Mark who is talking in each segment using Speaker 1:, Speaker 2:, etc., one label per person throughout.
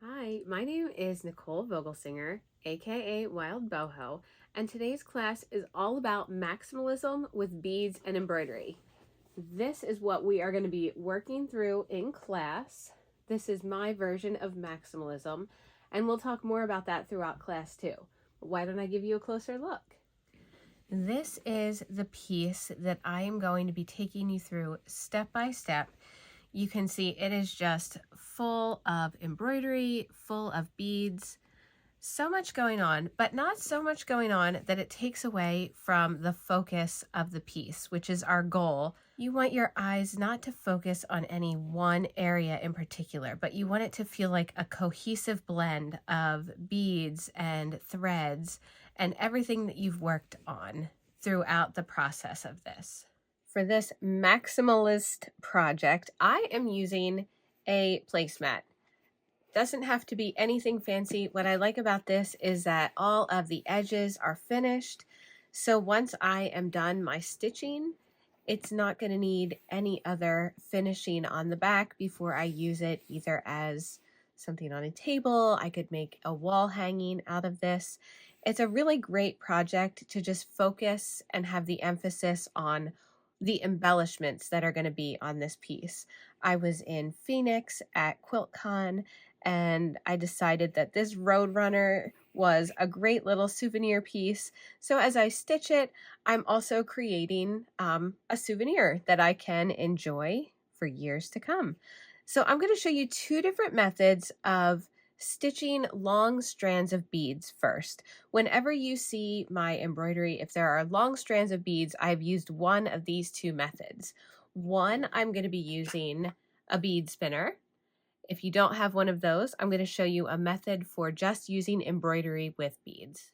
Speaker 1: Hi, my name is Nichole Vogelsinger, aka Wild Boho, and today's class is all about maximalism with beads and embroidery. This is what we are going to be working through in class. This is my version of maximalism, and we'll talk more about that throughout class too. Why don't I give you a closer look? This is the piece that I am going to be taking you through step by step. You can see it is just full of embroidery, full of beads, so much going on, but not so much going on that it takes away from the focus of the piece, which is our goal. You want your eyes not to focus on any one area in particular, but you want it to feel like a cohesive blend of beads and threads and everything that you've worked on throughout the process of this. For this maximalist project, I am using a placemat. Doesn't have to be anything fancy. What I like about this is that all of the edges are finished. So once I am done my stitching, it's not going to need any other finishing on the back before I use it either as something on a table. I could make a wall hanging out of this. It's a really great project to just focus and have the emphasis on the embellishments that are going to be on this piece. I was in Phoenix at QuiltCon and I decided that this Roadrunner was a great little souvenir piece. So as I stitch it, I'm also creating a souvenir that I can enjoy for years to come. So I'm going to show you two different methods of stitching long strands of beads first. Whenever you see my embroidery, if there are long strands of beads, I've used one of these two methods. One, I'm going to be using a bead spinner. If you don't have one of those, I'm going to show you a method for just using embroidery with beads.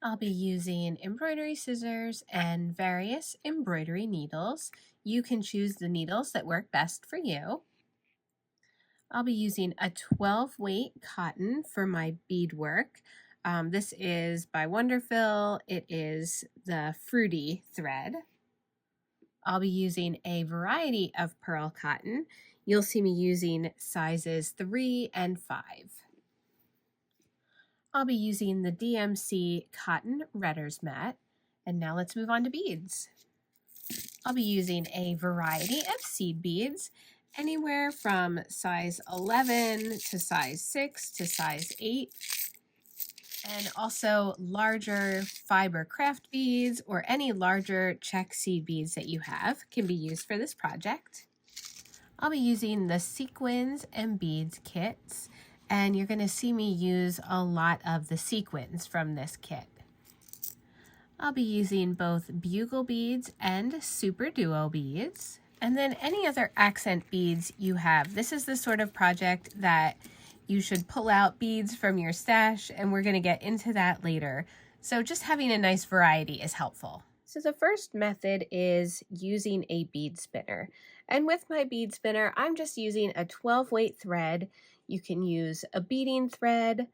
Speaker 1: I'll be using embroidery scissors and various embroidery needles. You can choose the needles that work best for you. I'll be using a 12 weight cotton for my beadwork. This is by Wonderfil. It is the fruity thread. I'll be using a variety of pearl cotton. You'll see me using sizes 3 and 5. I'll be using the DMC cotton redder's mat. And now let's move on to beads. I'll be using a variety of seed beads, anywhere from size 11 to size 6 to size 8, and also larger fiber craft beads or any larger Czech seed beads that you have can be used for this project. I'll be using the Sequins and Beads kits, and you're going to see me use a lot of the sequins from this kit. I'll be using both bugle beads and super duo beads, and then any other accent beads you have. This is the sort of project that you should pull out beads from your stash, and we're going to get into that later. So just having a nice variety is helpful. So the first method is using a bead spinner. And with my bead spinner, I'm just using a 12 weight thread. You can use a beading thread.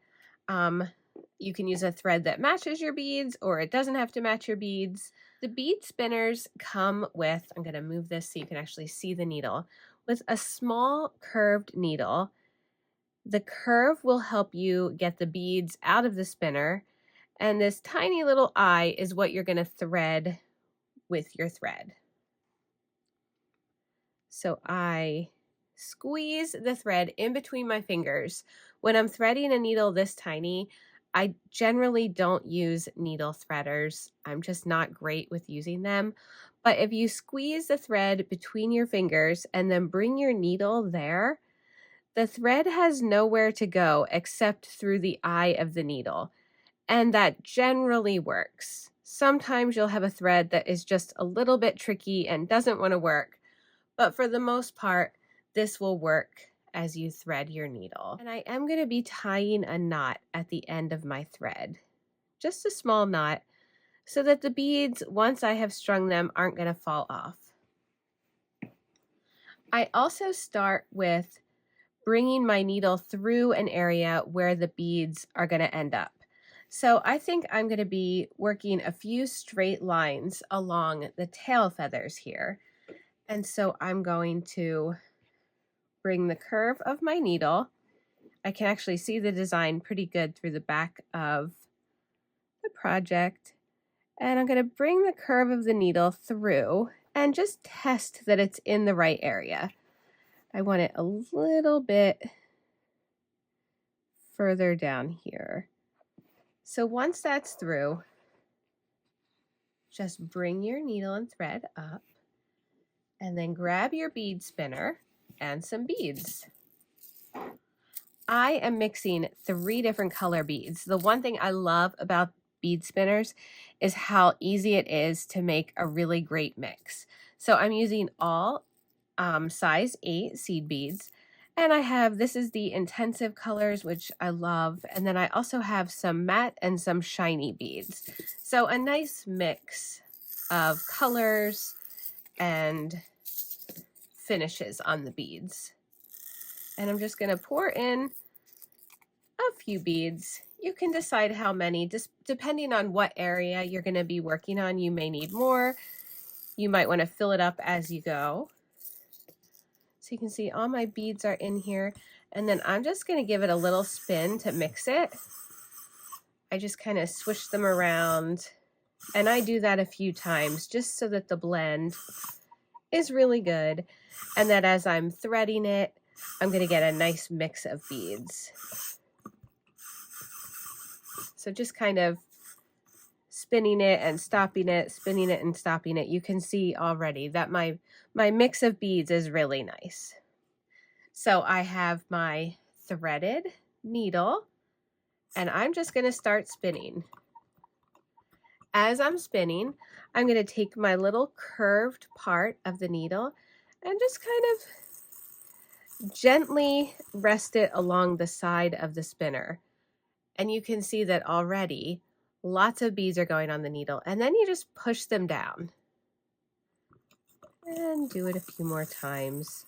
Speaker 1: You can use a thread that matches your beads, or it doesn't have to match your beads. The bead spinners come with, I'm going to move this so you can actually see the needle, with a small curved needle. The curve will help you get the beads out of the spinner, and this tiny little eye is what you're going to thread with your thread. So I squeeze the thread in between my fingers. When I'm threading a needle this tiny, I generally don't use needle threaders. I'm just not great with using them. But if you squeeze the thread between your fingers and then bring your needle there, the thread has nowhere to go except through the eye of the needle. And that generally works. Sometimes you'll have a thread that is just a little bit tricky and doesn't want to work. But for the most part, this will work as you thread your needle. And I am going to be tying a knot at the end of my thread, just a small knot, so that the beads, once I have strung them, aren't going to fall off. I also start with bringing my needle through an area where the beads are going to end up. So I think I'm going to be working a few straight lines along the tail feathers here. And so I'm going to bring the curve of my needle. I can actually see the design pretty good through the back of the project. And I'm going to bring the curve of the needle through and just test that it's in the right area. I want it a little bit further down here. So once that's through, just bring your needle and thread up and then grab your bead spinner and some beads. I am mixing 3 different color beads. The one thing I love about bead spinners is how easy it is to make a really great mix. So I'm using all size 8 seed beads, and I have, this is the intensive colors, which I love, and then I also have some matte and some shiny beads. So a nice mix of colors and finishes on the beads. And I'm just going to pour in a few beads. You can decide how many, just depending on what area you're going to be working on. You may need more. You might want to fill it up as you go. So you can see all my beads are in here. And then I'm just going to give it a little spin to mix it. I just kind of swish them around. And I do that a few times just so that the blend is really good. And that as I'm threading it, I'm going to get a nice mix of beads. So just kind of spinning it and stopping it, spinning it and stopping it. You can see already that my mix of beads is really nice. So I have my threaded needle and I'm just going to start spinning. As I'm spinning, I'm going to take my little curved part of the needle and just kind of gently rest it along the side of the spinner. And you can see that already lots of beads are going on the needle. And then you just push them down. And do it a few more times.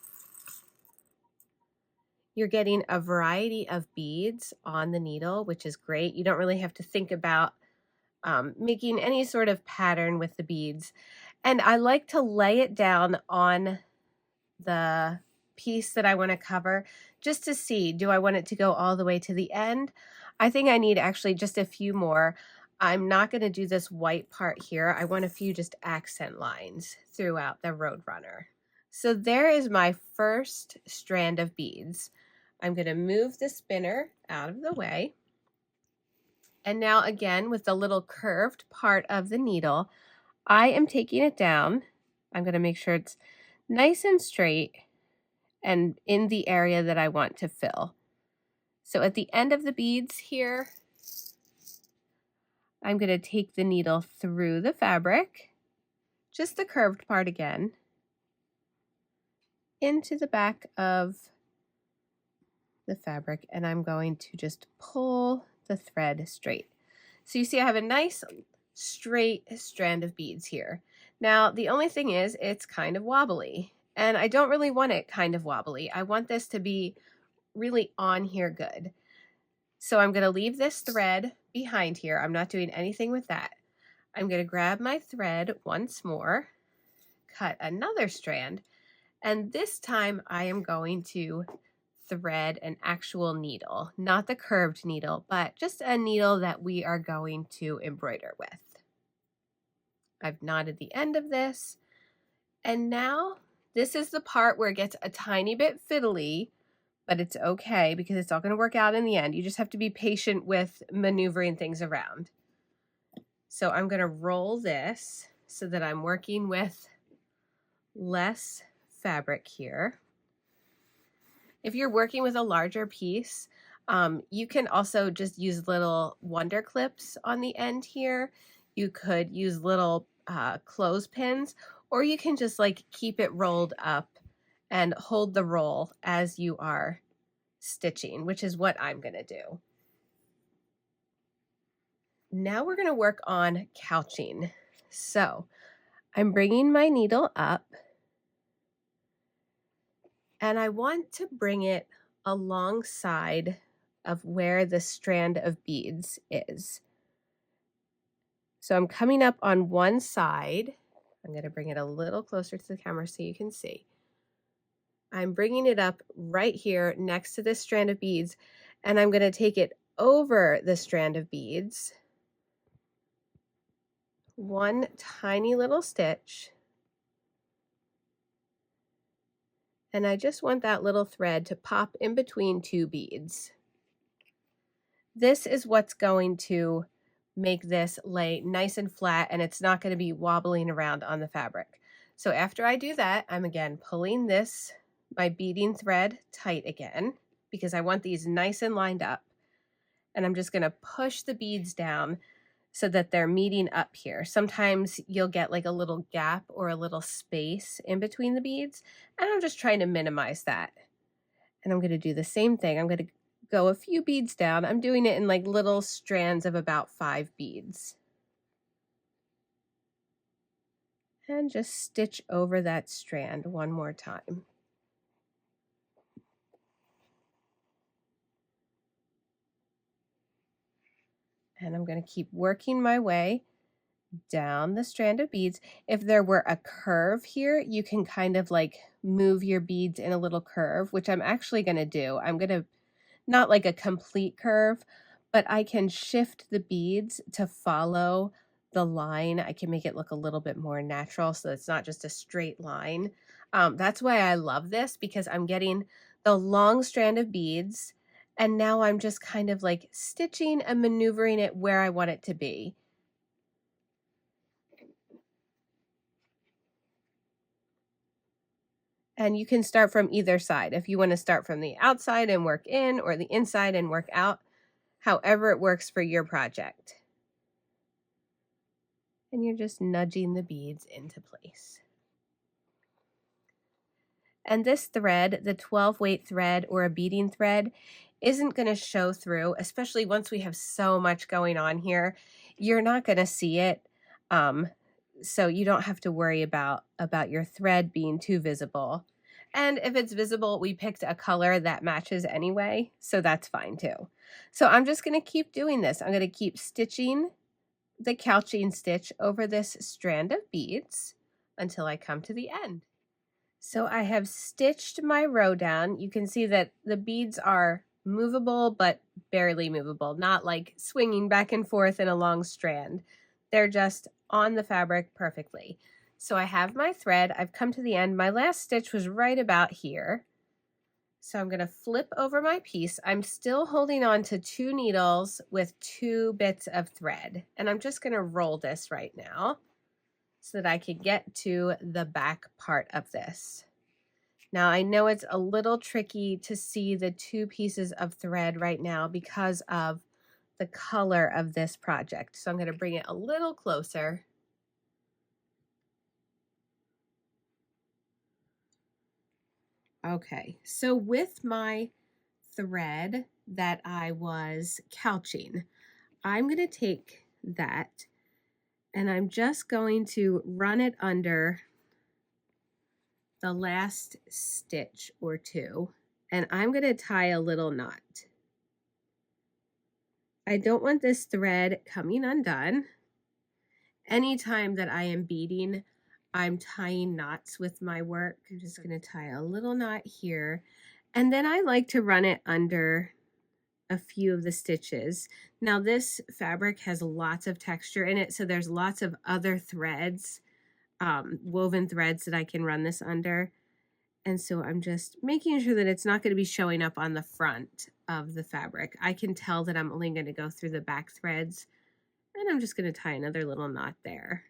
Speaker 1: You're getting a variety of beads on the needle, which is great. You don't really have to think about making any sort of pattern with the beads. And I like to lay it down on the piece that I want to cover just to see, do I want it to go all the way to the end? I think I need actually just a few more. I'm not going to do this white part here. I want a few just accent lines throughout the Roadrunner. So there is my first strand of beads. I'm going to move the spinner out of the way. And now again, with the little curved part of the needle, I am taking it down. I'm going to make sure it's nice and straight and in the area that I want to fill. So at the end of the beads here, I'm going to take the needle through the fabric, just the curved part again, into the back of the fabric, and I'm going to just pull the thread straight. So you see I have a nice straight strand of beads here. Now the only thing is it's kind of wobbly, and I don't really want it kind of wobbly. I want this to be really on here good. So I'm going to leave this thread behind here. I'm not doing anything with that. I'm going to grab my thread once more, cut another strand, and this time I am going to thread an actual needle, not the curved needle, but just a needle that we are going to embroider with. I've knotted the end of this, and now this is the part where it gets a tiny bit fiddly, but it's okay because it's all going to work out in the end. You just have to be patient with maneuvering things around. So I'm going to roll this so that I'm working with less fabric here. If you're working with a larger piece, you can also just use little wonder clips on the end here. You could use little clothespins, or you can just like keep it rolled up and hold the roll as you are stitching, which is what I'm going to do. Now we're going to work on couching. So I'm bringing my needle up, and I want to bring it alongside of where the strand of beads is. So I'm coming up on one side. I'm going to bring it a little closer to the camera so you can see. I'm bringing it up right here next to this strand of beads, and I'm going to take it over the strand of beads, one tiny little stitch, and I just want that little thread to pop in between two beads. This is what's going to make this lay nice and flat, and it's not going to be wobbling around on the fabric. So after I do that, I'm again pulling my beading thread tight again, because I want these nice and lined up. And I'm just going to push the beads down so that they're meeting up here. Sometimes you'll get like a little gap or a little space in between the beads, and I'm just trying to minimize that. And I'm going to do the same thing. I'm going to go a few beads down. I'm doing it in like little strands of about 5 beads. And just stitch over that strand one more time. And I'm going to keep working my way down the strand of beads. If there were a curve here, you can kind of like move your beads in a little curve, which I'm actually going to do. I'm going to, not like a complete curve, but I can shift the beads to follow the line. I can make it look a little bit more natural so it's not just a straight line. That's why I love this, because I'm getting the long strand of beads, and now I'm just kind of like stitching and maneuvering it where I want it to be. And you can start from either side. If you want to start from the outside and work in, or the inside and work out, however it works for your project. And you're just nudging the beads into place. And this thread, the 12 weight thread or a beading thread, isn't going to show through, especially once we have so much going on here. You're not going to see it. So you don't have to worry about your thread being too visible. And if it's visible, we picked a color that matches anyway, so that's fine too. So I'm just going to keep doing this. I'm going to keep stitching the couching stitch over this strand of beads until I come to the end. So I have stitched my row down. You can see that the beads are movable, but barely movable, not like swinging back and forth in a long strand. They're just on the fabric perfectly. So I have my thread. I've come to the end. My last stitch was right about here. So I'm going to flip over my piece. I'm still holding on to 2 needles with 2 bits of thread. And I'm just going to roll this right now so that I can get to the back part of this. Now I know it's a little tricky to see the 2 pieces of thread right now because of the color of this project. So I'm going to bring it a little closer. Okay, so with my thread that I was couching, I'm going to take that and I'm just going to run it under the last stitch or 2, and I'm going to tie a little knot. I don't want this thread coming undone. Anytime that I am beading, I'm tying knots with my work. I'm just going to tie a little knot here, and then I like to run it under a few of the stitches. Now this fabric has lots of texture in it, so there's lots of other threads, woven threads that I can run this under. And so I'm just making sure that it's not going to be showing up on the front of the fabric. I can tell that I'm only going to go through the back threads, and I'm just going to tie another little knot there.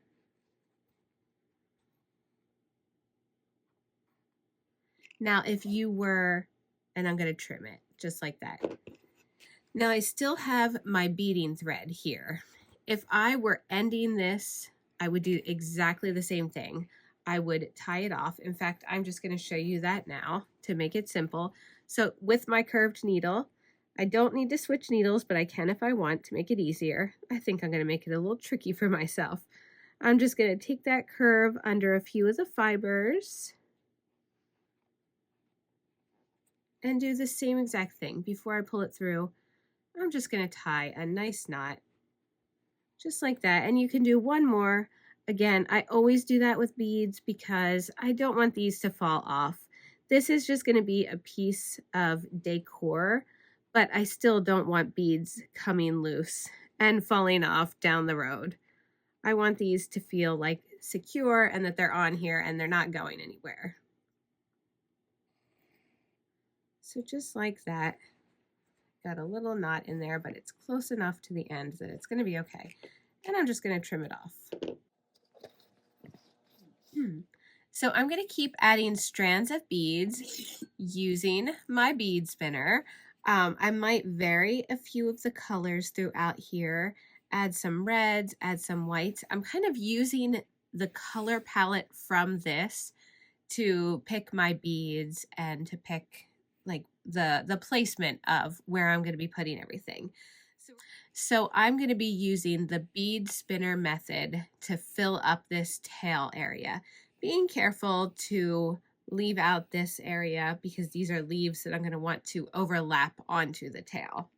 Speaker 1: Now if you were, and I'm going to trim it just like that. Now I still have my beading thread here. If I were ending this, I would do exactly the same thing. I would tie it off. In fact, I'm just going to show you that now to make it simple. So with my curved needle, I don't need to switch needles, but I can if I want to make it easier. I think I'm going to make it a little tricky for myself. I'm just going to take that curve under a few of the fibers and do the same exact thing. Before I pull it through, I'm just going to tie a nice knot just like that. And you can do one more. Again, I always do that with beads because I don't want these to fall off. This is just going to be a piece of decor, but I still don't want beads coming loose and falling off down the road. I want these to feel like secure and that they're on here and they're not going anywhere. So just like that, got a little knot in there, but it's close enough to the end that it's going to be okay. And I'm just going to trim it off. So I'm going to keep adding strands of beads using my bead spinner. I might vary a few of the colors throughout here, add some reds, add some whites. I'm kind of using the color palette from this to pick my beads and to pick like the placement of where I'm going to be putting everything. So I'm going to be using the bead spinner method to fill up this tail area, being careful to leave out this area because these are leaves that I'm going to want to overlap onto the tail.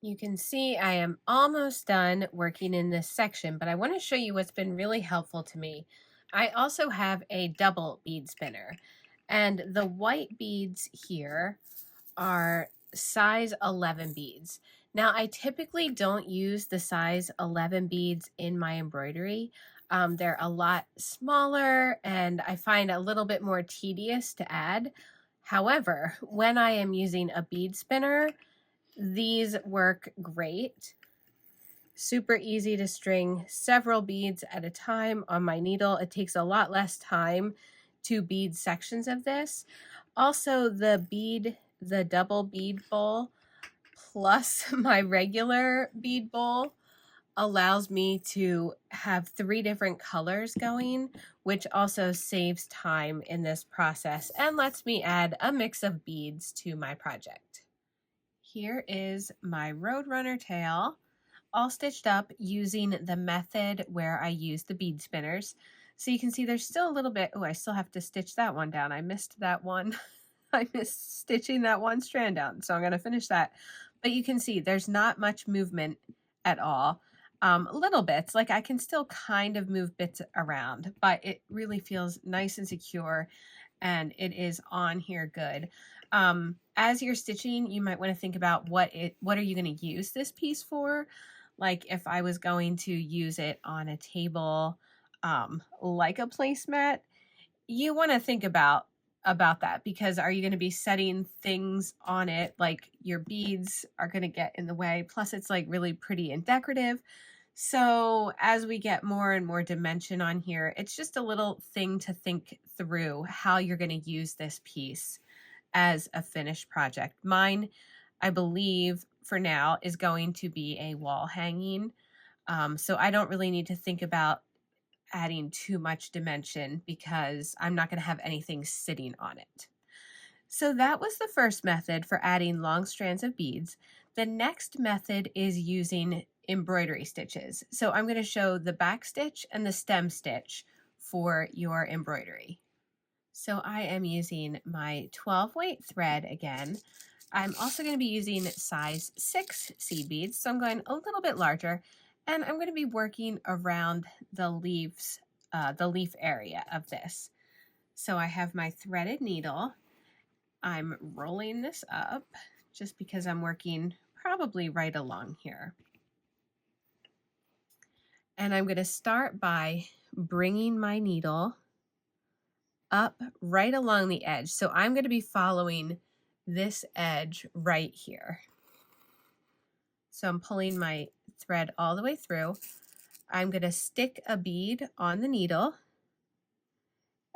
Speaker 1: You can see I am almost done working in this section, but I want to show you what's been really helpful to me. I also have a double bead spinner, and the white beads here are size 11 beads. Now, I typically don't use the size 11 beads in my embroidery. They're a lot smaller and I find a little bit more tedious to add. However, when I am using a bead spinner, these work great. Super easy to string several beads at a time on my needle. It takes a lot less time to bead sections of this. Also, the double bead bowl plus my regular bead bowl allows me to have 3 different colors going, which also saves time in this process and lets me add a mix of beads to my project. Here is my Roadrunner tail, all stitched up using the method where I use the bead spinners. So you can see there's still a little bit, oh, I still have to stitch that one down. I missed that one. I missed stitching that one strand down, so I'm going to finish that. But you can see there's not much movement at all. Little bits, like I can still kind of move bits around, but it really feels nice and secure and it is on here good. As you're stitching, you might want to think about what are you going to use this piece for? Like if I was going to use it on a table, like a placemat, you want to think about that, because are you going to be setting things on it, like your beads are going to get in the way, plus it's like really pretty and decorative. So as we get more and more dimension on here, it's just a little thing to think through how you're going to use this piece as a finished project. Mine, I believe for now, is going to be a wall hanging. So I don't really need to think about adding too much dimension because I'm not going to have anything sitting on it. So that was the first method for adding long strands of beads. The next method is using embroidery stitches. So I'm going to show the back stitch and the stem stitch for your embroidery. So I am using my 12 weight thread again. I'm also going to be using size 6 seed beads, so I'm going a little bit larger, and I'm going to be working around the leaves, the leaf area of this. So I have my threaded needle. I'm rolling this up just because I'm working probably right along here. And I'm going to start by bringing my needle up right along the edge. So I'm going to be following this edge right here. So I'm pulling my thread all the way through. I'm going to stick a bead on the needle,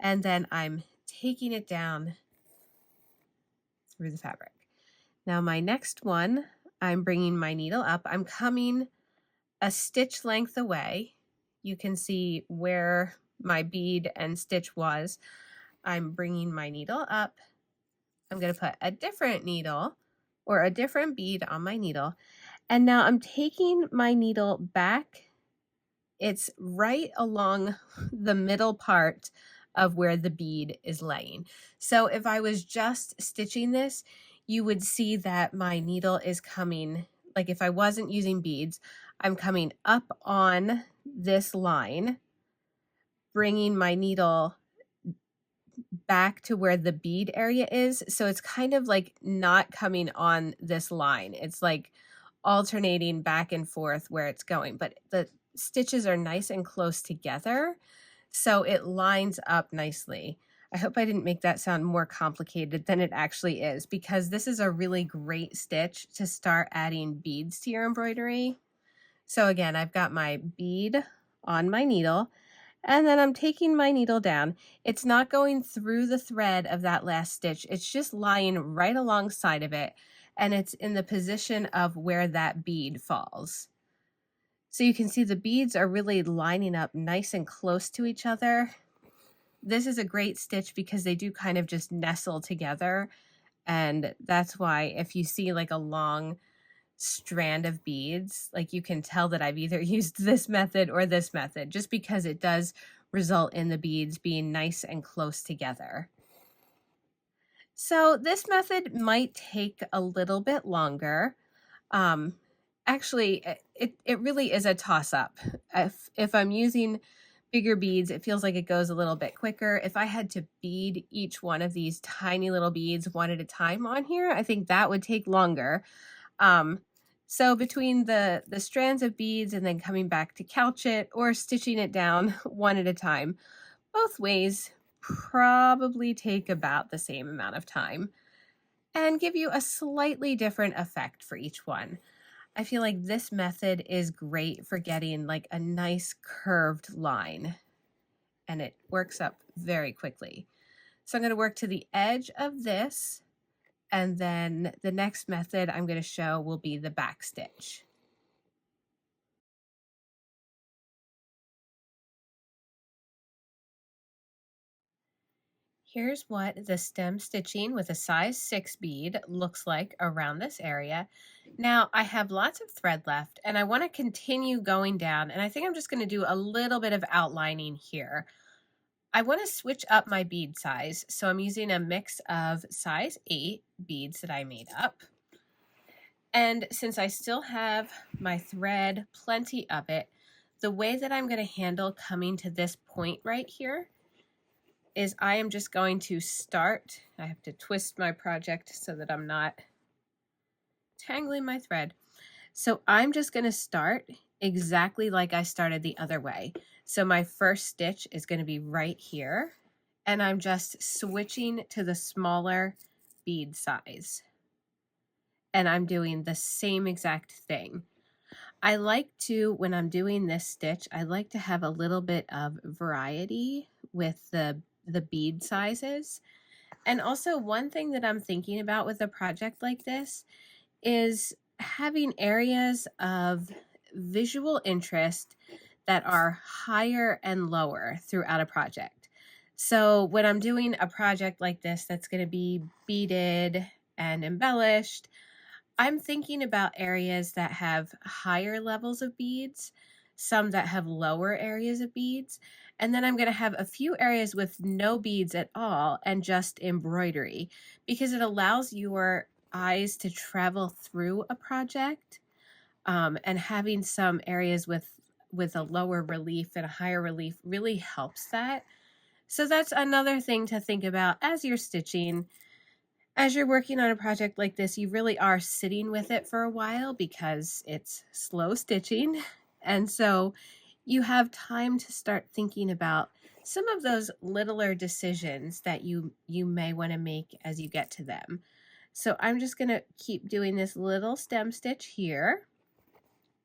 Speaker 1: and then I'm taking it down through the fabric. Now my next one, I'm bringing my needle up. I'm coming a stitch length away. You can see where my bead and stitch was. I'm bringing my needle up. I'm going to put a different needle or a different bead on my needle. And now I'm taking my needle back. It's right along the middle part of where the bead is laying. So if I was just stitching this, you would see that my needle is coming, like if I wasn't using beads, I'm coming up on this line, bringing my needle back to where the bead area is. So it's kind of like not coming on this line. It's like alternating back and forth where it's going, but the stitches are nice and close together. So it lines up nicely. I hope I didn't make that sound more complicated than it actually is, because this is a really great stitch to start adding beads to your embroidery. So again, I've got my bead on my needle, and then I'm taking my needle down. It's not going through the thread of that last stitch. It's just lying right alongside of it, and it's in the position of where that bead falls. So you can see the beads are really lining up nice and close to each other. This is a great stitch because they do kind of just nestle together. And that's why if you see like a long strand of beads, like you can tell that I've either used this method or this method, just because it does result in the beads being nice and close together. So this method might take a little bit longer. Actually, it really is a toss-up. If I'm using bigger beads, it feels like it goes a little bit quicker. If I had to bead each one of these tiny little beads one at a time on here, I think that would take longer. So between the strands of beads and then coming back to couch it or stitching it down one at a time, both ways probably take about the same amount of time and give you a slightly different effect for each one. I feel like this method is great for getting like a nice curved line, and it works up very quickly. So I'm going to work to the edge of this, and then the next method I'm going to show will be the back stitch. Here's what the stem stitching with a size 6 bead looks like around this area. Now I have lots of thread left and I want to continue going down, and I think I'm just going to do a little bit of outlining here. I want to switch up my bead size, so I'm using a mix of size 8 beads that I made up. And since I still have my thread, plenty of it, the way that I'm going to handle coming to this point right here is I am just going to start. I have to twist my project so that I'm not tangling my thread. So I'm just going to start exactly like I started the other way. So my first stitch is going to be right here, and I'm just switching to the smaller bead size. And I'm doing the same exact thing. I like to, when I'm doing this stitch, I like to have a little bit of variety with the bead sizes. And also one thing that I'm thinking about with a project like this is having areas of visual interest that are higher and lower throughout a project. So when I'm doing a project like this that's going to be beaded and embellished, I'm thinking about areas that have higher levels of beads, some that have lower areas of beads, and then I'm going to have a few areas with no beads at all and just embroidery, because it allows your eyes to travel through a project, and having some areas with a lower relief and a higher relief really helps that. So that's another thing to think about as you're stitching. As you're working on a project like this, you really are sitting with it for a while because it's slow stitching. And so you have time to start thinking about some of those littler decisions that you may want to make as you get to them. So I'm just going to keep doing this little stem stitch here.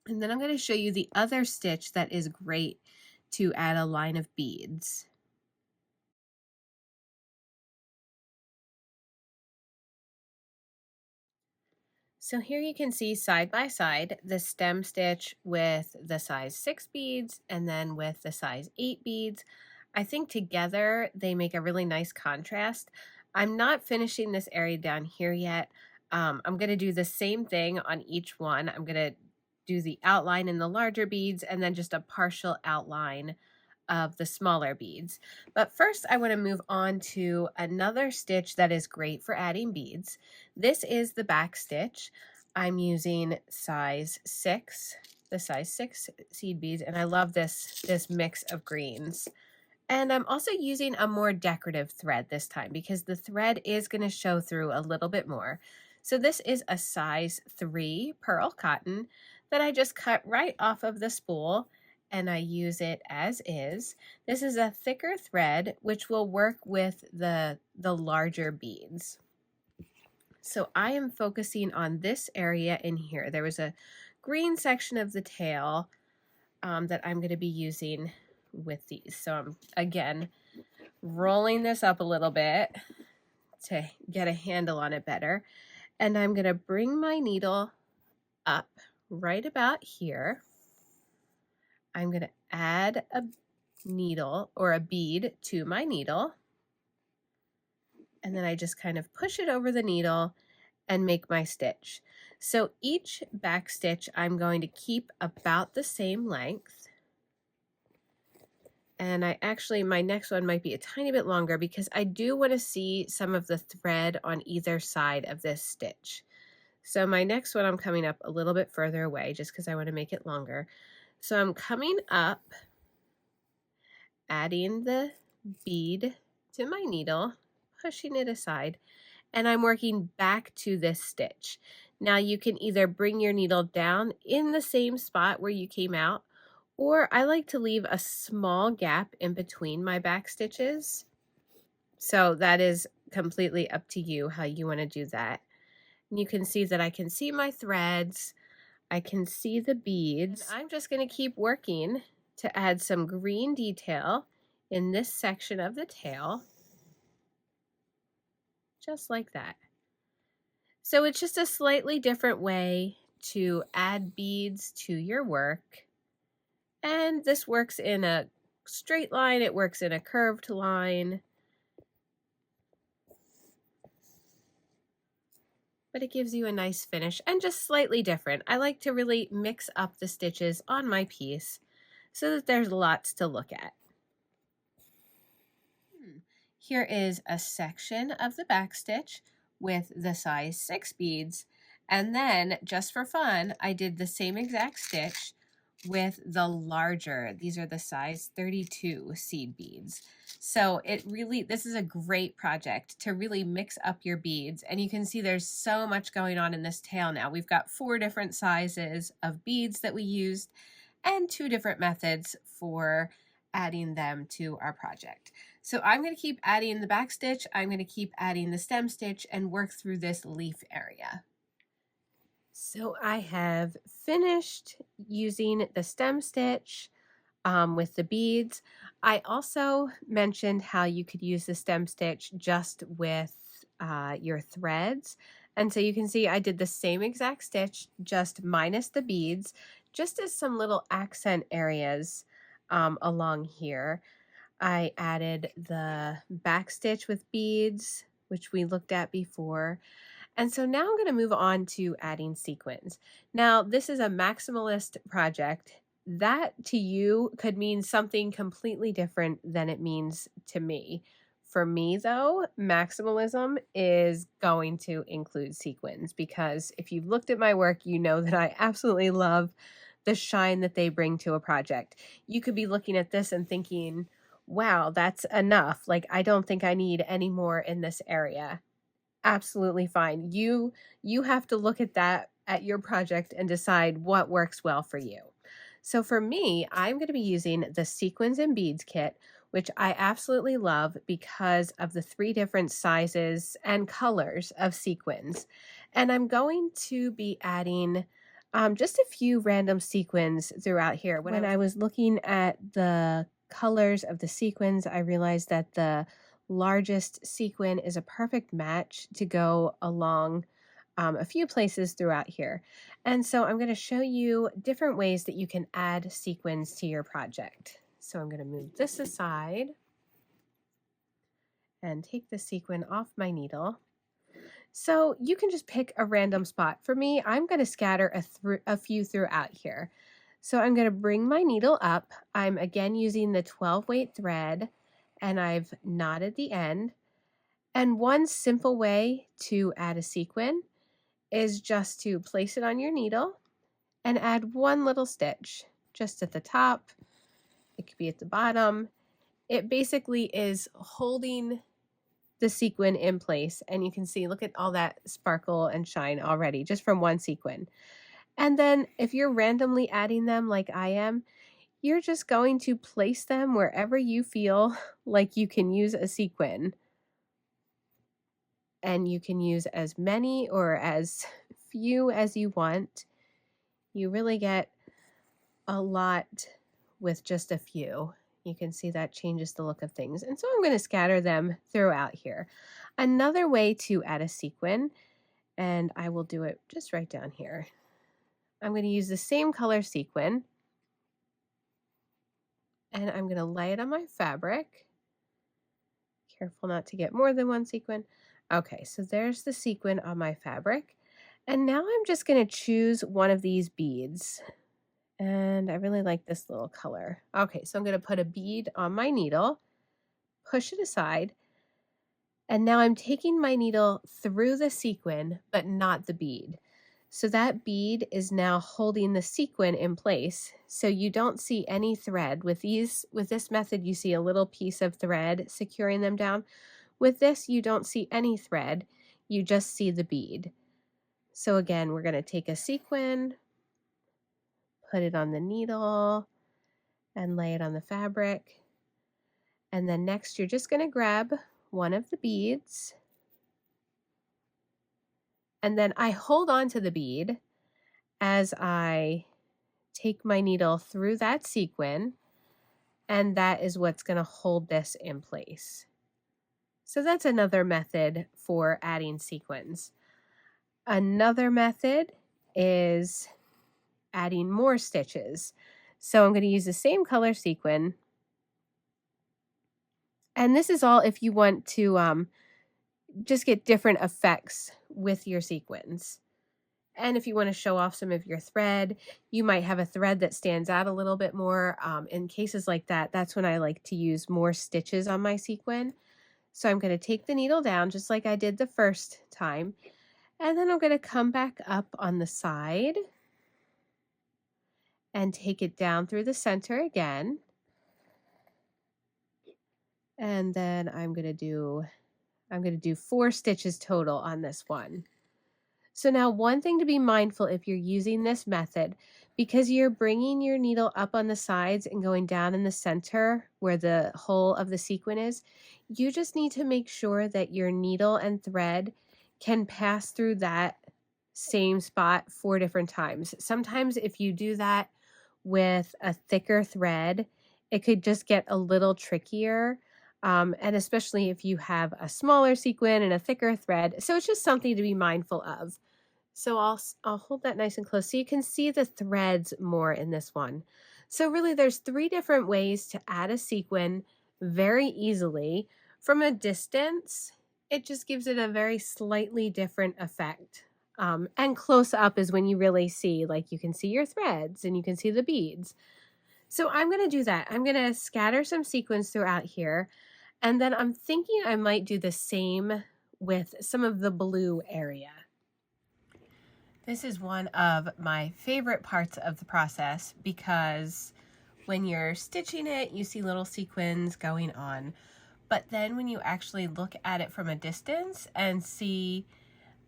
Speaker 1: And then I'm going to show you the other stitch that is great to add a line of beads. So here you can see side by side the stem stitch with the size 6 beads and then with the size 8 beads. I think together they make a really nice contrast. I'm not finishing this area down here yet. I'm going to do the same thing on each one. I'm going to do the outline in the larger beads and then just a partial outline of the smaller beads. But first I want to move on to another stitch that is great for adding beads. This is the back stitch. I'm using size 6, the size 6 seed beads, and I love this mix of greens. And I'm also using a more decorative thread this time because the thread is going to show through a little bit more. So this is a size 3 pearl cotton that I just cut right off of the spool, and I use it as is. This is a thicker thread which will work with the larger beads. So I am focusing on this area in here. There was a green section of the tail that I'm going to be using with these. So I'm again rolling this up a little bit to get a handle on it better. And I'm going to bring my needle up right about here. I'm going to add a needle or a bead to my needle. And then I just kind of push it over the needle and make my stitch. So each back stitch I'm going to keep about the same length. And my next one might be a tiny bit longer because I do want to see some of the thread on either side of this stitch. So my next one, I'm coming up a little bit further away just because I want to make it longer. So I'm coming up, adding the bead to my needle, pushing it aside, and I'm working back to this stitch. Now you can either bring your needle down in the same spot where you came out, or I like to leave a small gap in between my back stitches. So that is completely up to you how you want to do that. And you can see that I can see my threads, I can see the beads. And I'm just going to keep working to add some green detail in this section of the tail, just like that. So it's just a slightly different way to add beads to your work. And this works in a straight line, it works in a curved line, but it gives you a nice finish and just slightly different. I like to really mix up the stitches on my piece so that there's lots to look at. Here is a section of the back stitch with the size 6 beads, and then just for fun, I did the same exact stitch with the larger, these are the size 32 seed beads. So this is a great project to really mix up your beads, and you can see there's so much going on in this tail now. We've got 4 different sizes of beads that we used and 2 different methods for adding them to our project. So I'm going to keep adding the back stitch, I'm going to keep adding the stem stitch and work through this leaf area. So I have finished using the stem stitch with the beads. I also mentioned how you could use the stem stitch just with your threads. And so you can see I did the same exact stitch, just minus the beads, just as some little accent areas along here. I added the back stitch with beads, which we looked at before. And so now I'm going to move on to adding sequins. Now, this is a maximalist project. That to you could mean something completely different than it means to me. For me, though, maximalism is going to include sequins because if you've looked at my work, you know that I absolutely love the shine that they bring to a project. You could be looking at this and thinking, wow, that's enough. Like, I don't think I need any more in this area. Absolutely fine. You have to look at that at your project and decide what works well for you. So for me, I'm going to be using the Sequins and Beads kit, which I absolutely love because of the 3 different sizes and colors of sequins. And I'm going to be adding just a few random sequins throughout here. When I was looking at the colors of the sequins, I realized that the largest sequin is a perfect match to go along a few places throughout here. And so I'm going to show you different ways that you can add sequins to your project. So I'm going to move this aside and take the sequin off my needle. So you can just pick a random spot. For me, I'm going to scatter a few throughout here. So I'm going to bring my needle up. I'm again using the 12 weight thread, and I've knotted the end. And one simple way to add a sequin is just to place it on your needle and add one little stitch just at the top. It could be at the bottom. it basically is holding the sequin in place. And you can see, look at all that sparkle and shine already just from one sequin. And then if you're randomly adding them like I am, you're just going to place them wherever you feel like you can use a sequin. And you can use as many or as few as you want. You really get a lot with just a few. You can see that changes the look of things. And so I'm going to scatter them throughout here. Another way to add a sequin, and I will do it just right down here. I'm going to use the same color sequin, and I'm going to lay it on my fabric. Careful not to get more than one sequin. Okay, so there's the sequin on my fabric. And now I'm just going to choose one of these beads. And I really like this little color. Okay, so I'm going to put a bead on my needle, push it aside, and now I'm taking my needle through the sequin, but not the bead. So that bead is now holding the sequin in place. So you don't see any thread. With this method, you see a little piece of thread securing them down. With this, you don't see any thread. You just see the bead. So again, we're going to take a sequin, put it on the needle, and lay it on the fabric. And then next, you're just going to grab one of the beads. And then I hold on to the bead as I take my needle through that sequin. And that is what's going to hold this in place. So that's another method for adding sequins. Another method is adding more stitches. So I'm going to use the same color sequin. And this is all if you want to just get different effects with your sequins. And if you want to show off some of your thread, you might have a thread that stands out a little bit more. In cases like that, that's when I like to use more stitches on my sequin. So I'm going to take the needle down just like I did the first time. And then I'm going to come back up on the side and take it down through the center again. And then I'm going to do 4 stitches total on this one. So now one thing to be mindful if you're using this method, because you're bringing your needle up on the sides and going down in the center where the hole of the sequin is, you just need to make sure that your needle and thread can pass through that same spot 4 different times. Sometimes if you do that with a thicker thread, it could just get a little trickier. And especially if you have a smaller sequin and a thicker thread. So it's just something to be mindful of. So I'll hold that nice and close so you can see the threads more in this one. So really there's 3 different ways to add a sequin very easily. From a distance, it just gives it a very slightly different effect. And close up is when you really see, like you can see your threads and you can see the beads. So I'm going to do that. I'm going to scatter some sequins throughout here. And then I'm thinking I might do the same with some of the blue area. This is one of my favorite parts of the process because when you're stitching it, you see little sequins going on. But then when you actually look at it from a distance and see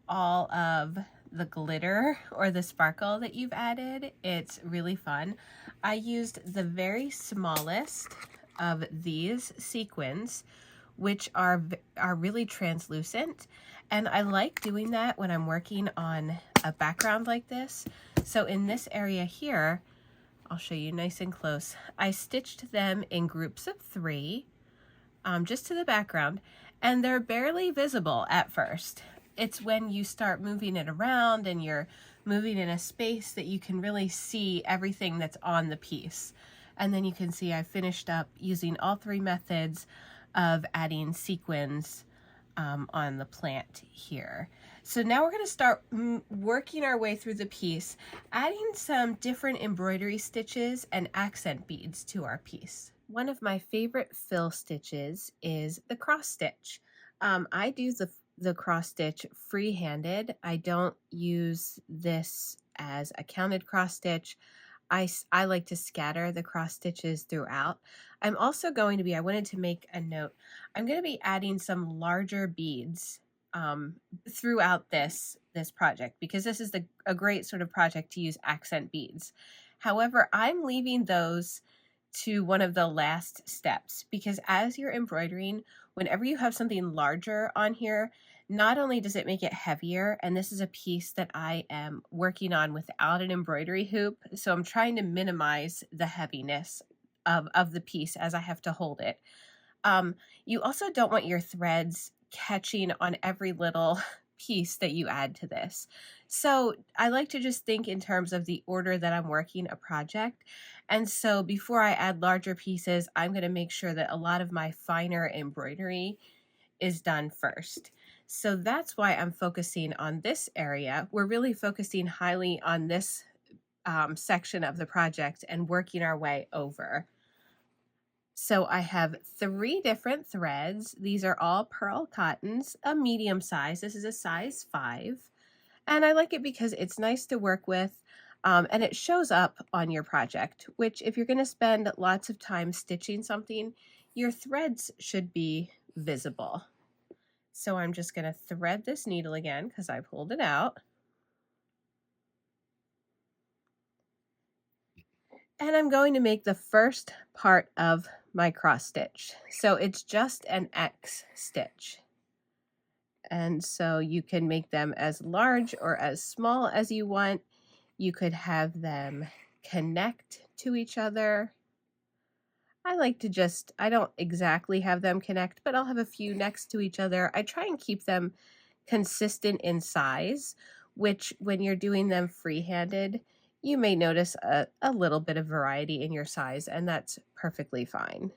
Speaker 1: all of the glitter or the sparkle that you've added, it's really fun. I used the very smallest of these sequins, which are really translucent, and I like doing that when I'm working on a background like this. So in this area here, I'll show you nice and close. I stitched them in groups of 3 just to the background, and they're barely visible at first. It's when you start moving it around and you're moving in a space that you can really see everything that's on the piece. And then you can see I finished up using all 3 methods of adding sequins on the plant here. So now we're going to start working our way through the piece, adding some different embroidery stitches and accent beads to our piece. One of my favorite fill stitches is the cross stitch. I do the cross stitch free-handed. I don't use this as a counted cross stitch. I like to scatter the cross stitches throughout. I'm also going to be, I wanted to make a note, I'm going to be adding some larger beads throughout this project, because this is a great sort of project to use accent beads. However, I'm leaving those to one of the last steps, because as you're embroidering, whenever you have something larger on here, not only does it make it heavier, and this is a piece that I am working on without an embroidery hoop, so I'm trying to minimize the heaviness of the piece as I have to hold it. You also don't want your threads catching on every little piece that you add to this. So I like to just think in terms of the order that I'm working a project. And so before I add larger pieces, I'm going to make sure that a lot of my finer embroidery is done first. So that's why I'm focusing on this area. We're really focusing highly on this section of the project and working our way over. So I have 3 different threads. These are all pearl cottons, a medium size. This is a size 5. And I like it because it's nice to work with, and it shows up on your project, which if you're going to spend lots of time stitching something, your threads should be visible. So I'm just going to thread this needle again because I pulled it out. And I'm going to make the first part of my cross stitch. So it's just an X stitch. And so you can make them as large or as small as you want. You could have them connect to each other. I like to just, I don't exactly have them connect, but I'll have a few next to each other. I try and keep them consistent in size, which when you're doing them free-handed, you may notice a little bit of variety in your size, and that's perfectly fine.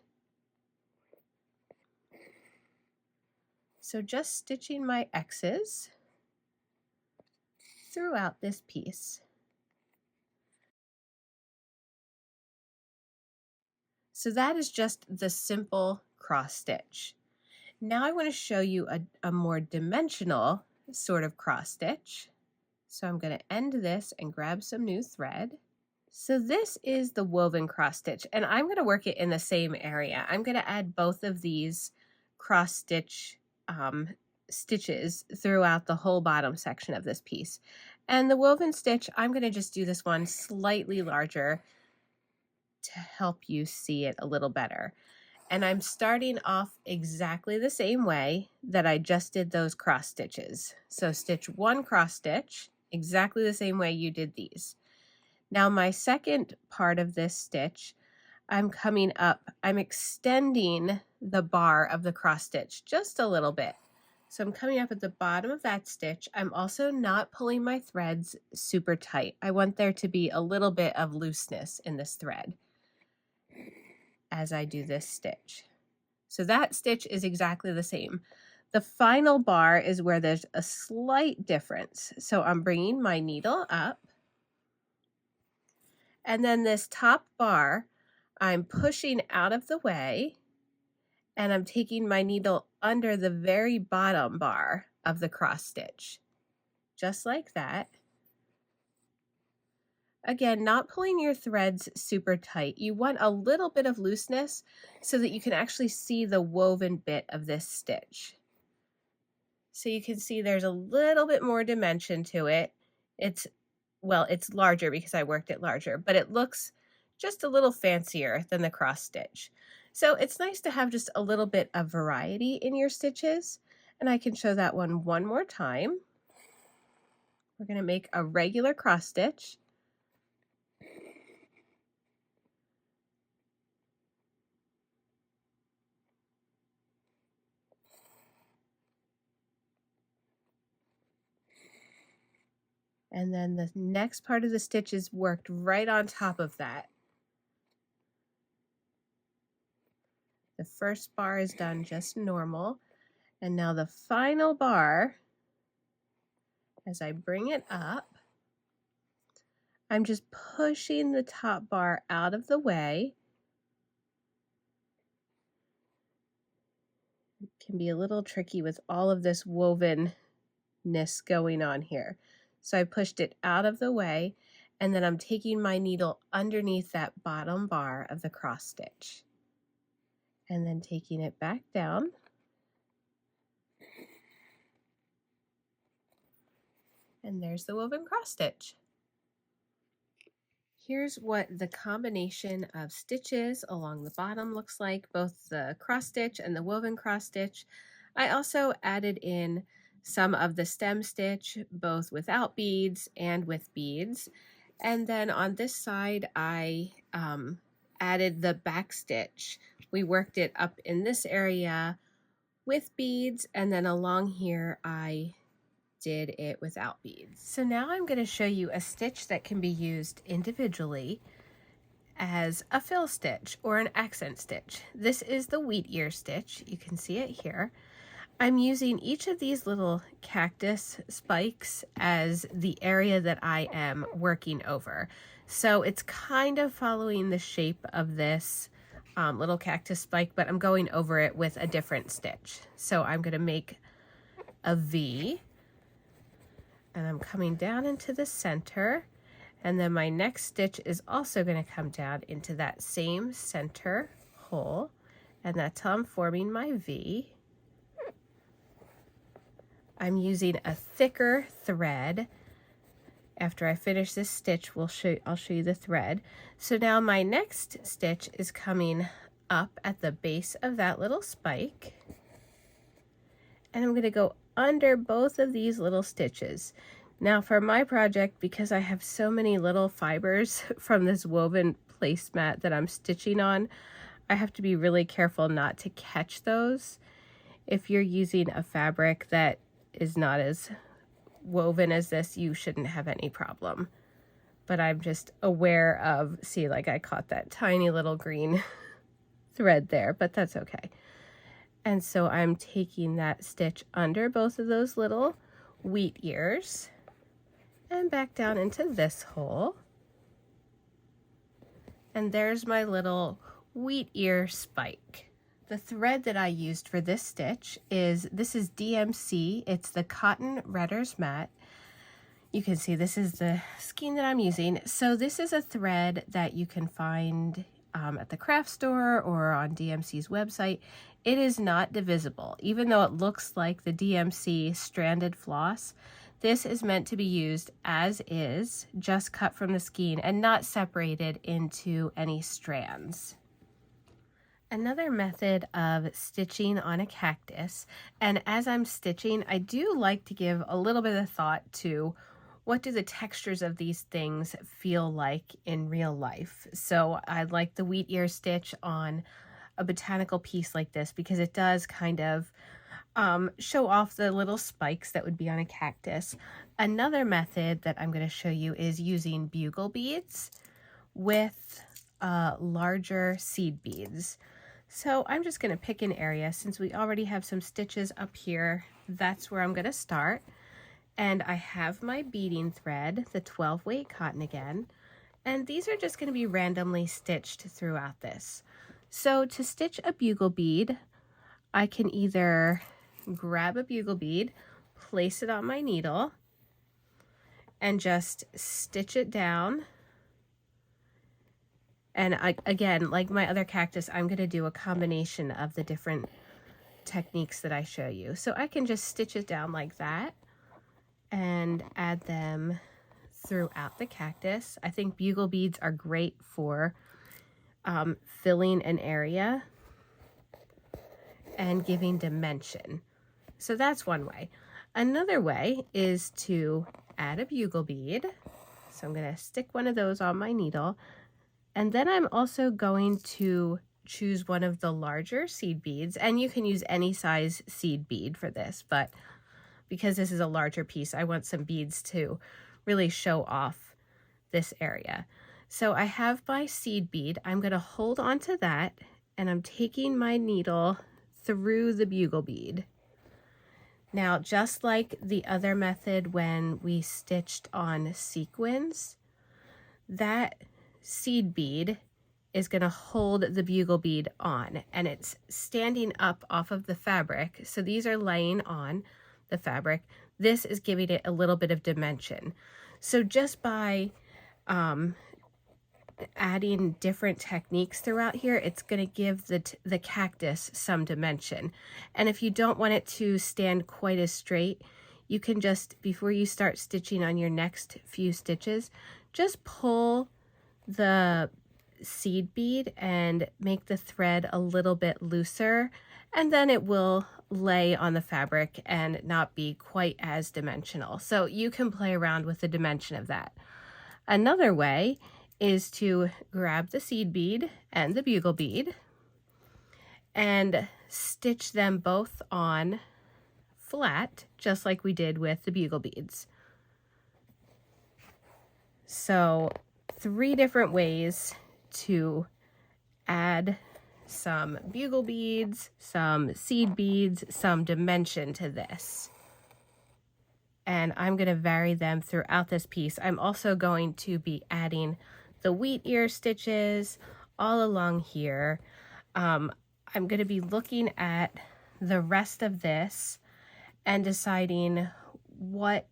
Speaker 1: So just stitching my X's throughout this piece. So that is just the simple cross stitch. Now I want to show you a more dimensional sort of cross stitch. So I'm going to end this and grab some new thread. So this is the woven cross stitch, and I'm going to work it in the same area. I'm going to add both of these cross stitch stitches throughout the whole bottom section of this piece. And the woven stitch, I'm going to just do this one slightly larger to help you see it a little better. And I'm starting off exactly the same way that I just did those cross stitches. So stitch 1 cross stitch, exactly the same way you did these. Now my second part of this stitch, I'm coming up, I'm extending the bar of the cross stitch just a little bit. So I'm coming up at the bottom of that stitch. I'm also not pulling my threads super tight. I want there to be a little bit of looseness in this thread as I do this stitch. So that stitch is exactly the same. The final bar is where there's a slight difference. So I'm bringing my needle up, and then this top bar, I'm pushing out of the way, and I'm taking my needle under the very bottom bar of the cross stitch, just like that. Again, not pulling your threads super tight. You want a little bit of looseness so that you can actually see the woven bit of this stitch. So you can see there's a little bit more dimension to it. It's larger because I worked it larger, but it looks just a little fancier than the cross stitch. So it's nice to have just a little bit of variety in your stitches. And I can show that one more time. We're going to make a regular cross stitch. And then the next part of the stitch is worked right on top of that. The first bar is done just normal. And now the final bar, as I bring it up, I'm just pushing the top bar out of the way. It can be a little tricky with all of this wovenness going on here. So I pushed it out of the way, And then I'm taking my needle underneath that bottom bar of the cross stitch and then taking it back down. And there's the woven cross stitch. Here's what the combination of stitches along the bottom looks like, both the cross stitch and the woven cross stitch. I also added in some of the stem stitch, both without beads and with beads. And then on this side, I added the back stitch. We worked it up in this area with beads, and then along here, I did it without beads. So now I'm going to show you a stitch that can be used individually as a fill stitch or an accent stitch. This is the wheat ear stitch. You can see it here. I'm using each of these little cactus spikes as the area that I am working over. So it's kind of following the shape of this little cactus spike, but I'm going over it with a different stitch. So I'm going to make a V, and I'm coming down into the center, and then my next stitch is also going to come down into that same center hole, and that's how I'm forming my V. I'm using a thicker thread. After I finish this stitch, I'll show you the thread. So now my next stitch is coming up at the base of that little spike, and I'm going to go under both of these little stitches. Now for my project, because I have so many little fibers from this woven placemat that I'm stitching on, I have to be really careful not to catch those. If you're using a fabric that is not as woven as this, you shouldn't have any problem. But I'm just aware of, see, like I caught that tiny little green thread there, but that's okay. And so I'm taking that stitch under both of those little wheat ears and back down into this hole. And there's my little wheat ear spike. The thread that I used for this stitch is DMC. It's the Cotton Redder's Mat. You can see this is the skein that I'm using. So this is a thread that you can find at the craft store or on DMC's website. It is not divisible. Even though it looks like the DMC stranded floss, this is meant to be used as is, just cut from the skein and not separated into any strands. Another method of stitching on a cactus, and as I'm stitching, I do like to give a little bit of thought to what do the textures of these things feel like in real life. So I like the wheat ear stitch on a botanical piece like this because it does kind of show off the little spikes that would be on a cactus. Another method that I'm going to show you is using bugle beads with larger seed beads. So I'm just going to pick an area. Since we already have some stitches up here, that's where I'm going to start. And I have my beading thread, the 12 weight cotton again, and these are just going to be randomly stitched throughout this. So to stitch a bugle bead, I can either grab a bugle bead, place it on my needle, and just stitch it down. And again, like my other cactus, I'm going to do a combination of the different techniques that I show you. So I can just stitch it down like that and add them throughout the cactus. I think bugle beads are great for filling an area and giving dimension. So that's one way. Another way is to add a bugle bead. So I'm going to stick one of those on my needle. And then I'm also going to choose one of the larger seed beads, and you can use any size seed bead for this, but because this is a larger piece, I want some beads to really show off this area. So I have my seed bead. I'm going to hold on to that, and I'm taking my needle through the bugle bead. Now, just like the other method when we stitched on sequins, that seed bead is going to hold the bugle bead on, and it's standing up off of the fabric. So these are laying on the fabric. This is giving it a little bit of dimension. So just by adding different techniques throughout here, it's going to give the cactus some dimension. And if you don't want it to stand quite as straight, you can just, before you start stitching on your next few stitches, just pull the seed bead and make the thread a little bit looser, and then it will lay on the fabric and not be quite as dimensional. So you can play around with the dimension of that. Another way is to grab the seed bead and the bugle bead and stitch them both on flat, just like we did with the bugle beads. So 3 different ways to add some bugle beads, some seed beads, some dimension to this. And I'm going to vary them throughout this piece. I'm also going to be adding the wheat ear stitches all along here. I'm going to be looking at the rest of this and deciding what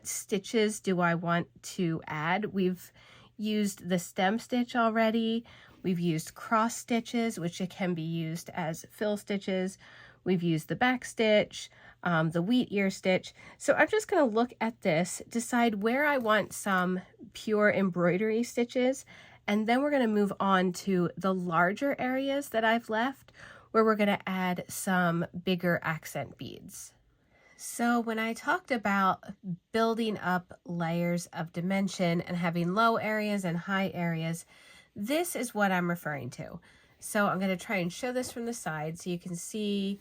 Speaker 1: stitches do I want to add. We've used the stem stitch already. We've used cross stitches, which it can be used as fill stitches. We've used the back stitch, the wheat ear stitch. So I'm just going to look at this, decide where I want some pure embroidery stitches, and then we're going to move on to the larger areas that I've left, where we're going to add some bigger accent beads. So when I talked about building up layers of dimension and having low areas and high areas, this is what I'm referring to. So I'm going to try and show this from the side so you can see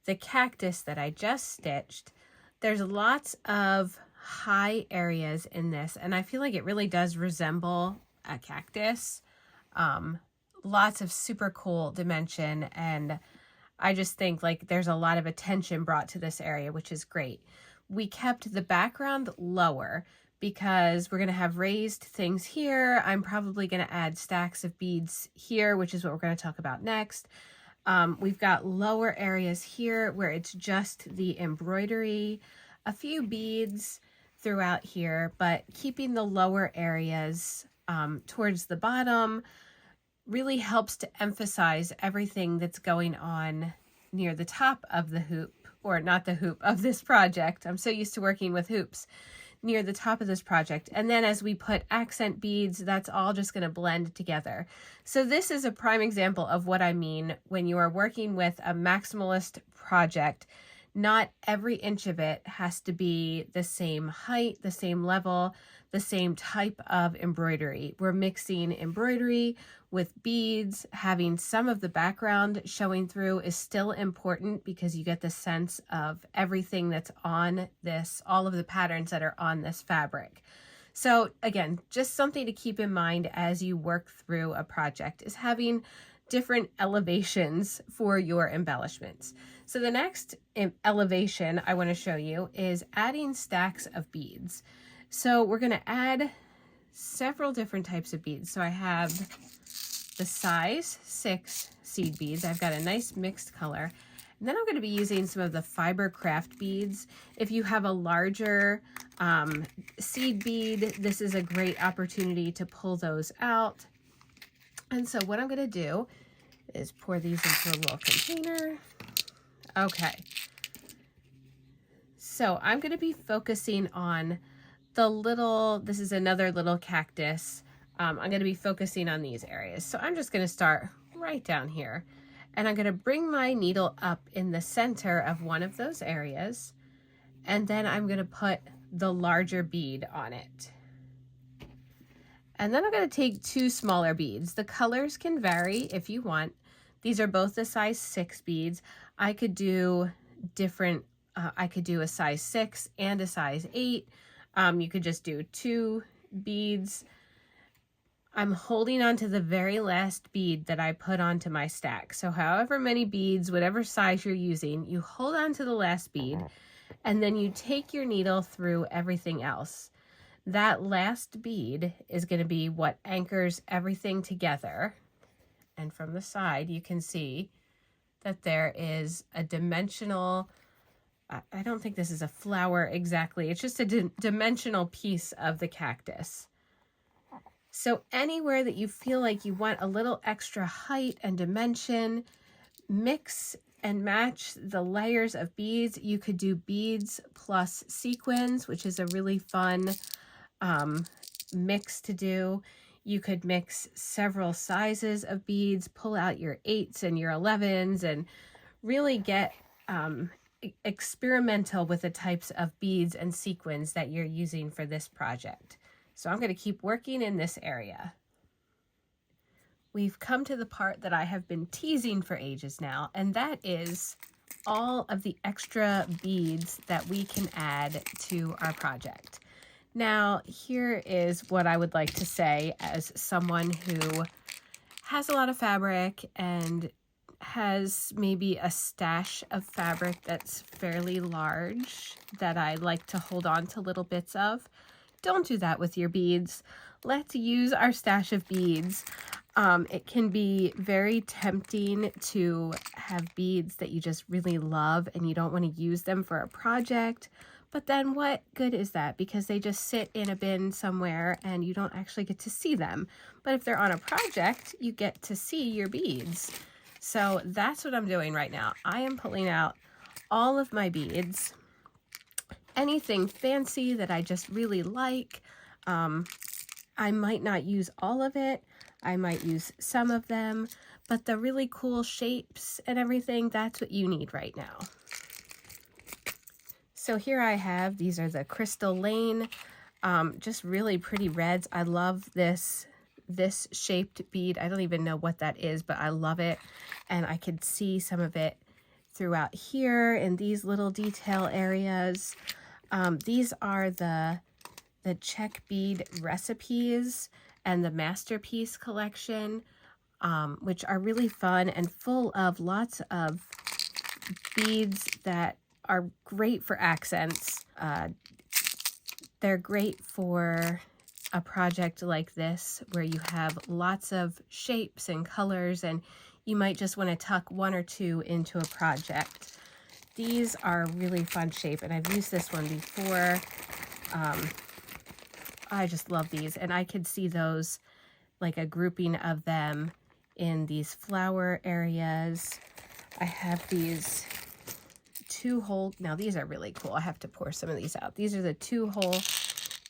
Speaker 1: the cactus that I just stitched. There's lots of high areas in this, and I feel like it really does resemble a cactus. Lots of super cool dimension, and I just think like there's a lot of attention brought to this area, which is great. We kept the background lower because we're going to have raised things here. I'm probably going to add stacks of beads here, which is what we're going to talk about next. We've got lower areas here where it's just the embroidery, a few beads throughout here, but keeping the lower areas towards the bottom really helps to emphasize everything that's going on near the top of the hoop, or not the hoop of this project. I'm so used to working with hoops. Near the top of this project. And then as we put accent beads, that's all just going to blend together. So this is a prime example of what I mean when you are working with a maximalist project. Not every inch of it has to be the same height, the same level, the same type of embroidery. We're mixing embroidery with beads. Having some of the background showing through is still important because you get the sense of everything that's on this, all of the patterns that are on this fabric. So again, just something to keep in mind as you work through a project is having different elevations for your embellishments. So the next elevation I want to show you is adding stacks of beads. So we're going to add several different types of beads. So I have the size 6 seed beads. I've got a nice mixed color. And then I'm going to be using some of the fiber craft beads. If you have a larger seed bead, this is a great opportunity to pull those out. And so what I'm going to do is pour these into a little container. Okay. So I'm going to be focusing on the little, this is another little cactus. I'm going to be focusing on these areas. So I'm just going to start right down here. And I'm going to bring my needle up in the center of one of those areas. And then I'm going to put the larger bead on it. And then I'm going to take 2 smaller beads. The colors can vary if you want. These are both the size 6 beads. I could do different, I could do a size 6 and a size 8. You could just do 2 beads. I'm holding on to the very last bead that I put onto my stack. So however many beads, whatever size you're using, you hold on to the last bead and then you take your needle through everything else. That last bead is going to be what anchors everything together. And from the side, you can see that there is a dimensional, I don't think this is a flower exactly. It's just a dimensional piece of the cactus. So anywhere that you feel like you want a little extra height and dimension, mix and match the layers of beads. You could do beads plus sequins, which is a really fun mix to do. You could mix several sizes of beads, pull out your 8s and your 11s, and really get experimental with the types of beads and sequins that you're using for this project. So I'm going to keep working in this area. We've come to the part that I have been teasing for ages now, and that is all of the extra beads that we can add to our project. Now, here is what I would like to say as someone who has a lot of fabric and has maybe a stash of fabric that's fairly large that I like to hold on to little bits of. Don't do that with your beads. Let's use our stash of beads. It can be very tempting to have beads that you just really love and you don't want to use them for a project. But then what good is that? Because they just sit in a bin somewhere and you don't actually get to see them. But if they're on a project, you get to see your beads. So that's what I'm doing right now. I am pulling out all of my beads. Anything fancy that I just really like. I might not use all of it. I might use some of them, but the really cool shapes and everything, that's what you need right now. So here I have, these are the Crystal Lane, just really pretty reds. I love this shaped bead. I don't even know what that is, but I love it. And I could see some of it throughout here in these little detail areas. These are the Czech Bead recipes and the Masterpiece collection, which are really fun and full of lots of beads that are great for accents. They're great for a project like this where you have lots of shapes and colors and you might just want to tuck one or two into a project. These are a really fun shape and I've used this one before. I just love these, and I could see those, like a grouping of them in these flower areas. I have these 2-hole, now these are really cool. I have to pour some of these out. These are the 2-hole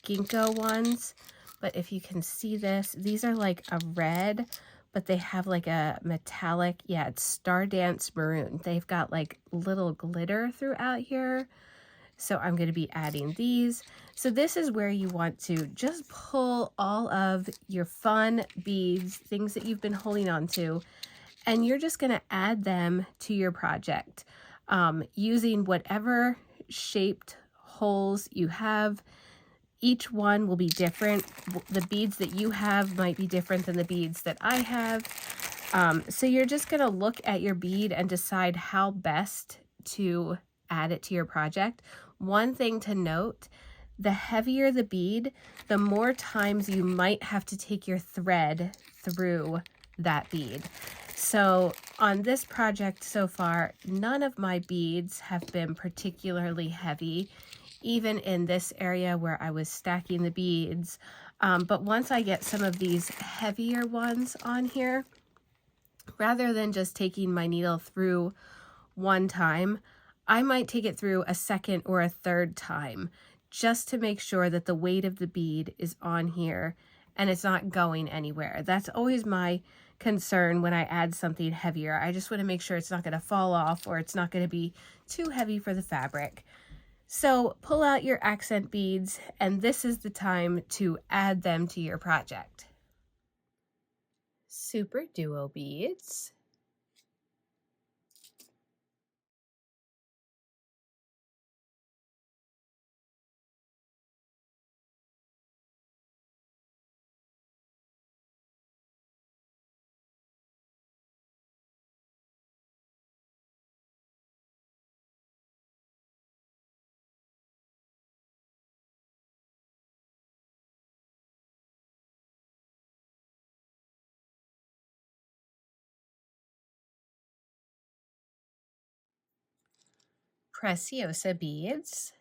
Speaker 1: ginkgo ones, but if you can see this, these are like a red, but they have like a metallic, yeah, it's Star Dance maroon. They've got like little glitter throughout here. So I'm going to be adding these. So this is where you want to just pull all of your fun beads, things that you've been holding on to, and you're just going to add them to your project using whatever shaped holes you have. Each one will be different. The beads that you have might be different than the beads that I have. So you're just going to look at your bead and decide how best to add it to your project. One thing to note, the heavier the bead, the more times you might have to take your thread through that bead. So on this project so far, none of my beads have been particularly heavy, even in this area where I was stacking the beads. But once I get some of these heavier ones on here, rather than just taking my needle through one time, I might take it through a second or a third time just to make sure that the weight of the bead is on here and it's not going anywhere. That's always my concern when I add something heavier. I just want to make sure it's not going to fall off or it's not going to be too heavy for the fabric. So pull out your accent beads, and this is the time to add them to your project. Super Duo beads. Preciosa beads.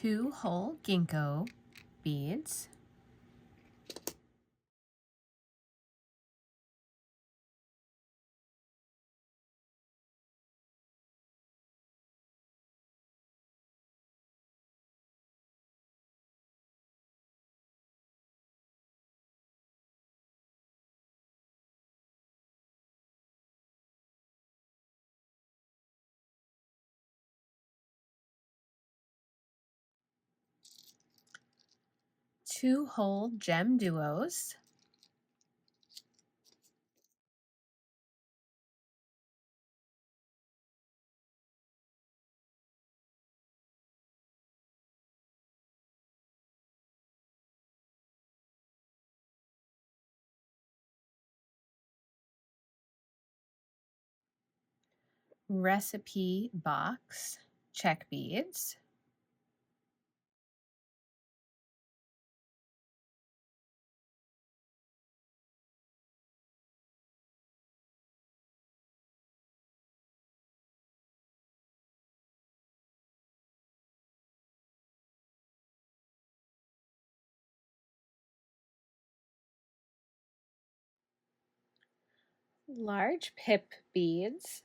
Speaker 1: 2 whole ginkgo beads, two whole gem duos, recipe box, Czech beads, large pip beads,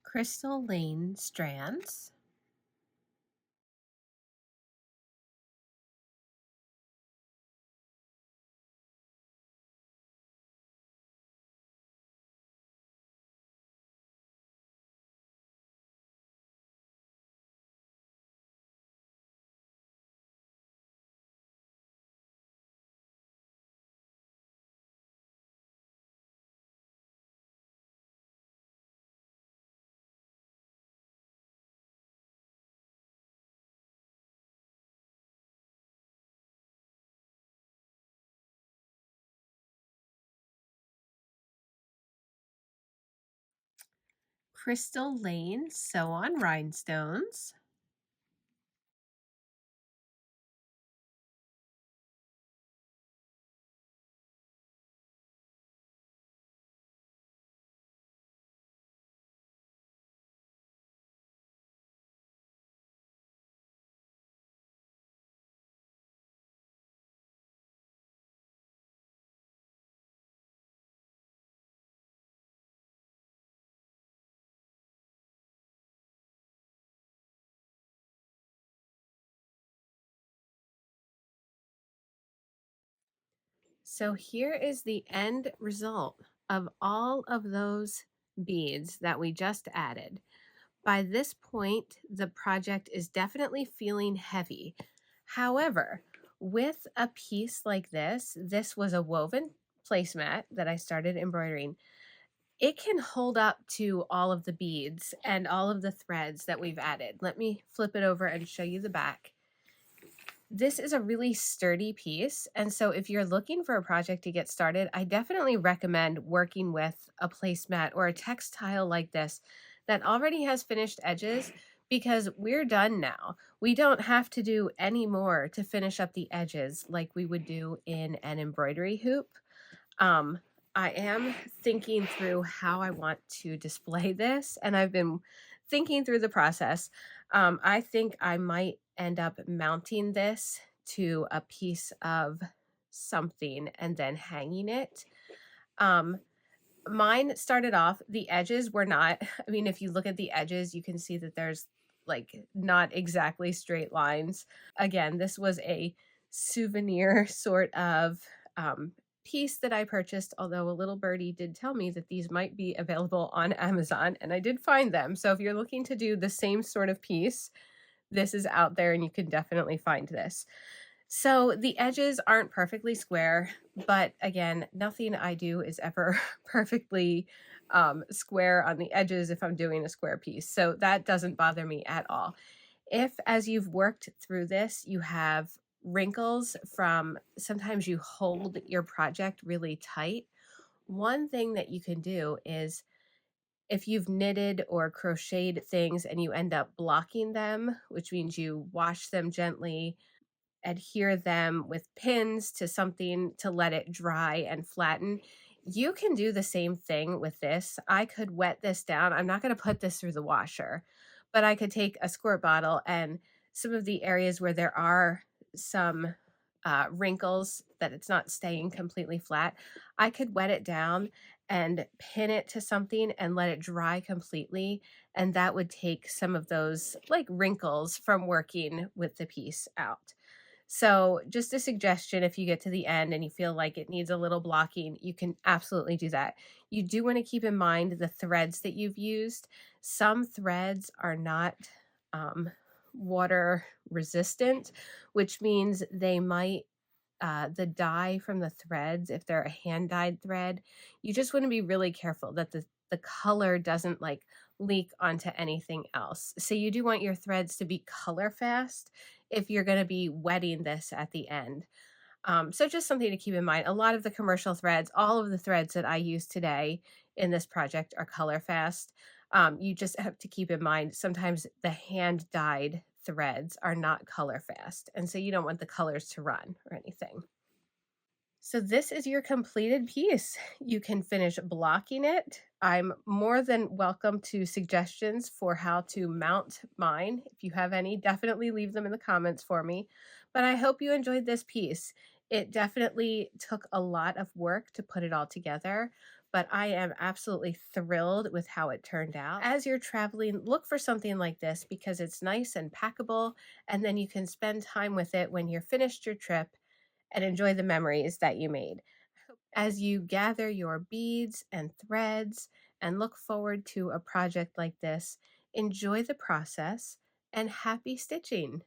Speaker 1: crystal lane strands, crystal lane sew-on rhinestones, So here is the end result of all of those beads that we just added. By this point, the project is definitely feeling heavy. However, with a piece like this was a woven placemat that I started embroidering. It can hold up to all of the beads and all of the threads that we've added. Let me flip it over and show you the back. This is a really sturdy piece, and so if you're looking for a project to get started, I definitely recommend working with a placemat or a textile like this that already has finished edges, because we're done now. We don't have to do any more to finish up the edges like we would do in an embroidery hoop. Um, I am thinking through how I want to display this, and I've been thinking through the process. I think I might end up mounting this to a piece of something and then hanging it. Um, Mine started off, the edges were not, I mean, if you look at the edges, you can see that there's like not exactly straight lines. Again, this was a souvenir sort of piece that I purchased, although a little birdie did tell me that these might be available on Amazon, and I did find them. So if you're looking to do the same sort of piece, this is out there and you can definitely find this. So the edges aren't perfectly square, but again, nothing I do is ever perfectly square on the edges if I'm doing a square piece. So that doesn't bother me at all. If, as you've worked through this, you have wrinkles from sometimes you hold your project really tight, one thing that you can do is if you've knitted or crocheted things and you end up blocking them, which means you wash them gently, adhere them with pins to something to let it dry and flatten. You can do the same thing with this. I could wet this down. I'm not going to put this through the washer, but I could take a squirt bottle and some of the areas where there are some wrinkles that it's not staying completely flat, I could wet it down and pin it to something and let it dry completely. And that would take some of those like wrinkles from working with the piece out. So just a suggestion, if you get to the end and you feel like it needs a little blocking, you can absolutely do that. You do want to keep in mind the threads that you've used. Some threads are not water resistant, which means they might the dye from the threads, if they're a hand dyed thread, you just want to be really careful that the color doesn't like leak onto anything else. So you do want your threads to be color fast if you're going to be wetting this at the end. So just something to keep in mind. A lot of the commercial threads, all of the threads that I use today in this project are color fast. You just have to keep in mind sometimes the hand dyed threads are not color fast. And so you don't want the colors to run or anything. So this is your completed piece. You can finish blocking it. I'm more than welcome to suggestions for how to mount mine. If you have any, definitely leave them in the comments for me. But I hope you enjoyed this piece. It definitely took a lot of work to put it all together, but I am absolutely thrilled with how it turned out. As you're traveling, look for something like this because it's nice and packable, and then you can spend time with it when you're finished your trip and enjoy the memories that you made. As you gather your beads and threads and look forward to a project like this, enjoy the process and happy stitching.